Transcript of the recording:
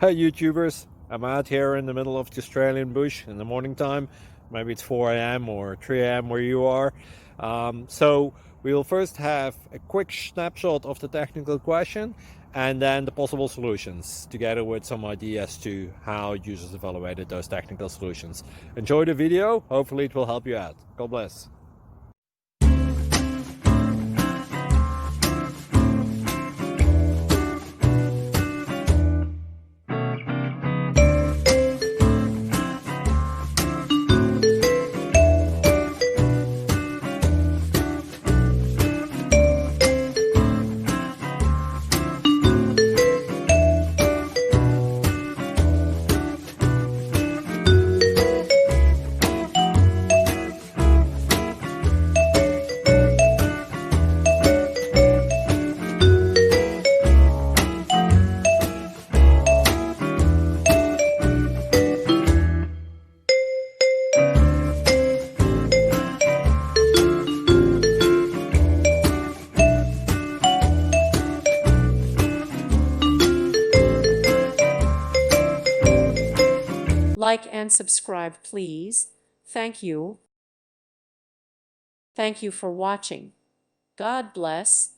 Hey YouTubers, I'm out here in the middle of the Australian bush in the morning time. Maybe it's 4 a.m. or 3 a.m. where you are. So we'll first have a quick snapshot of the technical question and then the possible solutions, together with some ideas to how users evaluated those technical solutions. Enjoy the video, hopefully it will help you out. God bless. Like and subscribe, please. Thank you. Thank you for watching. God bless.